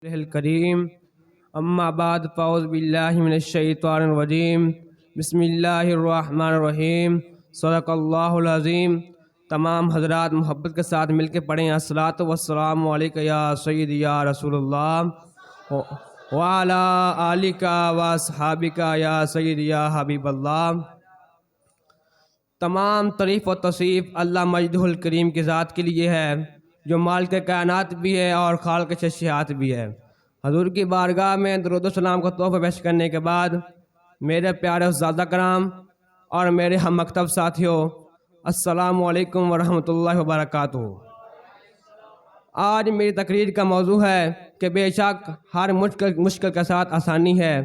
الکریم اما بعد فاعوذ باللہ من الشیطان الرجیم بسم اللہ الرحمن الرحیم صدق اللہ العظیم۔ تمام حضرات محبت کے ساتھ مل کے پڑھیں الصلاۃ والسلام علیکہ یا سیدی یا رسول اللہ وعلی آلک واصحابک یا سیدی یا حبیب اللہ۔ تمام تعریف و توصیف اللہ مجدہ الکریم کی ذات کے لیے ہے جو مالک کائنات بھی ہے اور خالق شخصیات بھی ہے۔ حضور کی بارگاہ میں درود و سلام کا تحفہ پیش کرنے کے بعد میرے پیارے اساتذہ کرام اور میرے ہم مکتب ساتھیوں، السلام علیکم ورحمۃ اللہ وبرکاتہ۔ آج میری تقریر کا موضوع ہے کہ بے شک ہر مشکل کے ساتھ آسانی ہے۔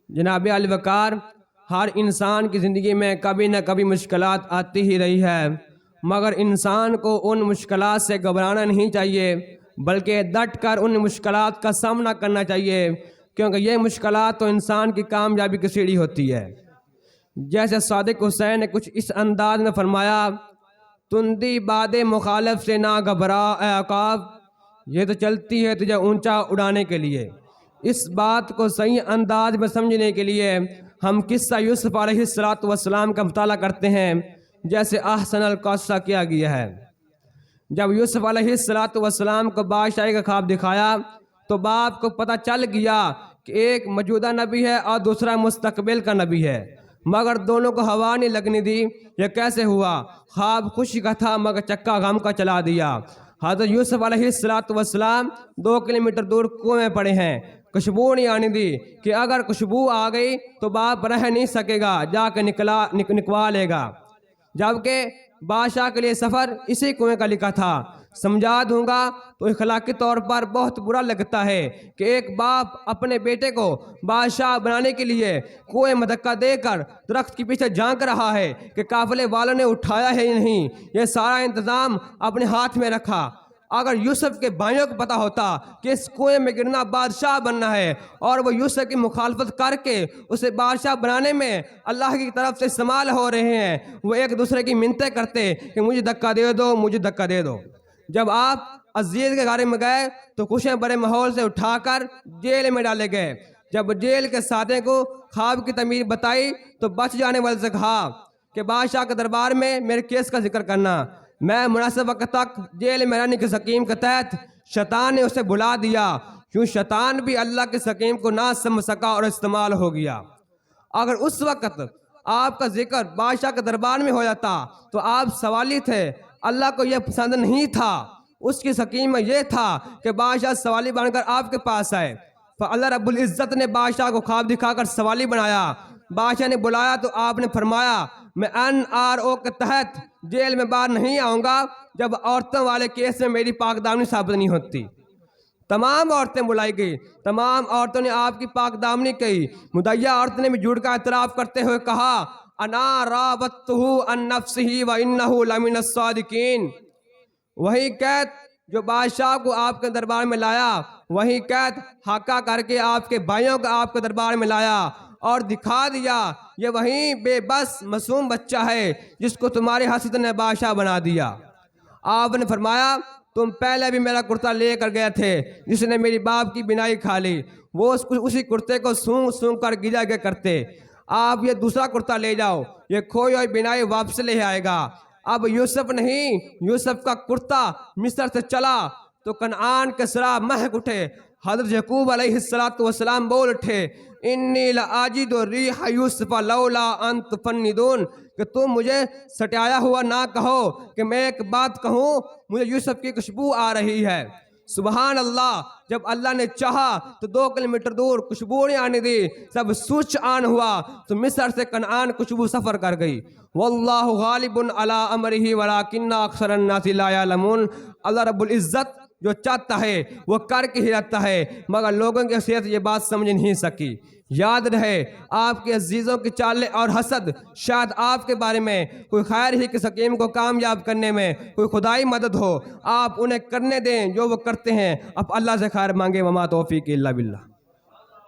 جناب علی وقار، ہر انسان کی زندگی میں کبھی نہ کبھی مشکلات آتی ہی رہی ہے، مگر انسان کو ان مشکلات سے گھبرانا نہیں چاہیے بلکہ ڈٹ کر ان مشکلات کا سامنا کرنا چاہیے، کیونکہ یہ مشکلات تو انسان کی کامیابی کی سیڑھی ہوتی ہے۔ جیسے صادق حسین نے کچھ اس انداز میں فرمایا، تندی باد مخالف سے نہ گھبرا اے عقاب، یہ تو چلتی ہے تجھے اونچا اڑانے کے لیے۔ اس بات کو صحیح انداز میں سمجھنے کے لیے ہم قصہ یوسف علیہ السلام کا مطالعہ کرتے ہیں، جیسے احسن القصہ کیا گیا ہے۔ جب یوسف علیہ السلام کو بادشاہی کا خواب دکھایا تو باپ کو پتہ چل گیا کہ ایک موجودہ نبی ہے اور دوسرا مستقبل کا نبی ہے، مگر دونوں کو ہوا نہیں لگنے دی۔ یہ کیسے ہوا؟ خواب خوشی کا تھا مگر چکا غم کا چلا دیا۔ حضرت یوسف علیہ السلام 2 کلومیٹر دور کنویں میں پڑے ہیں، خوشبو نہیں آنے دی کہ اگر خوشبو آ گئی تو باپ رہ نہیں سکے گا، جا کے نکوا لے گا۔ جبکہ بادشاہ کے لیے سفر اسی کنویں کا لکھا تھا۔ سمجھا دوں گا تو اخلاقی طور پر بہت برا لگتا ہے کہ ایک باپ اپنے بیٹے کو بادشاہ بنانے کے لیے کنویں میں دھکا دے کر درخت کے پیچھے جھانک رہا ہے کہ قافلے والوں نے اٹھایا ہے یا نہیں، یہ سارا انتظام اپنے ہاتھ میں رکھا۔ اگر یوسف کے بھائیوں کو پتہ ہوتا کہ اس کنویں میں گرنا بادشاہ بننا ہے اور وہ یوسف کی مخالفت کر کے اسے بادشاہ بنانے میں اللہ کی طرف سے استعمال ہو رہے ہیں، وہ ایک دوسرے کی منتیں کرتے کہ مجھے دھکا دے دو، مجھے دھکا دے دو۔ جب آپ عزیز کے گھر میں گئے تو خوشیاں بڑے ماحول سے اٹھا کر جیل میں ڈالے گئے۔ جب جیل کے ساتھی کو خواب کی تعبیر بتائی تو بچ جانے والے سے کہا کہ بادشاہ کے دربار میں میرے کیس کا ذکر کرنا۔ میں مناسب وقت تک جیل میں رہنے کی سکیم کے تحت شیطان نے اسے بلا دیا، کیوں شیطان بھی اللہ کی سکیم کو نہ سمجھ سکا اور استعمال ہو گیا۔ اگر اس وقت آپ کا ذکر بادشاہ کے دربار میں ہو جاتا تو آپ سوالی تھے، اللہ کو یہ پسند نہیں تھا۔ اس کی سکیم میں یہ تھا کہ بادشاہ سوالی بن کر آپ کے پاس آئے۔ اللہ رب العزت نے بادشاہ کو خواب دکھا کر سوالی بنایا۔ بادشاہ نے بلایا تو آپ نے فرمایا، میں NRO کے تحت جیل میں باہر نہیں آؤں گا جب عورتوں والے کیس میں میری پاک دامنی ثابت نہیں ہوتی۔ تمام عورتیں بلائی گئی، تمام عورتوں نے آپ کی پاک دامنی کہی۔ مدعیہ عورت نے بھی جھوٹ کا اعتراف کرتے ہوئے کہا، انا راودتہ عن نفسہ وانہ لمن الصادقین۔ وہی قید جو بادشاہ کو آپ کے دربار میں لایا، وہی قید حقہ کر کے آپ کے بھائیوں کو آپ کے دربار میں لایا اور دکھا دیا یہ وہی بے بس معصوم بچہ ہے جس کو تمہاری حسد نے بادشاہ بنا دیا۔ آپ نے فرمایا، تم پہلے بھی میرا کرتا لے کر گئے تھے جس نے میری باپ کی بینائی کھا لی، وہ اسی کرتے کو سونگ سونگ کر گرا کے کرتے۔ آپ یہ دوسرا کرتا لے جاؤ، یہ کھوئی ہوئی بینائی واپس لے آئے گا۔ اب یوسف نہیں، یوسف کا کرتا مصر سے چلا تو کنعان کے سرا مہک اٹھے۔ حضرت یعقوب علیہ السلام بول اٹھے، انی لاجد ریح یوسف لولا ان تفندون، کہ تم مجھے سٹایا ہوا نہ کہو کہ میں ایک بات کہوں، مجھے یوسف کی خوشبو آ رہی ہے۔ سبحان اللہ، جب اللہ نے چاہا تو 2 کلومیٹر دور خوشبو نہیں آنے دی، سب سوئچ آن ہوا تو مصر سے کنعان خوشبو سفر کر گئی۔ واللہ غالب علی امرہ ولکن اکثر الناس لا یعلمون۔ اللہ رب العزت جو چاہتا ہے وہ کر کے ہی رہتا ہے، مگر لوگوں کی حیثیت یہ بات سمجھ نہیں سکی۔ یاد رہے، آپ کے عزیزوں کی چالیں اور حسد شاید آپ کے بارے میں کوئی خیر ہی کی سکیم کو کامیاب کرنے میں کوئی خدائی مدد ہو، آپ انہیں کرنے دیں جو وہ کرتے ہیں۔ اب اللہ سے خیر مانگے، وما توفیق الا باللہ۔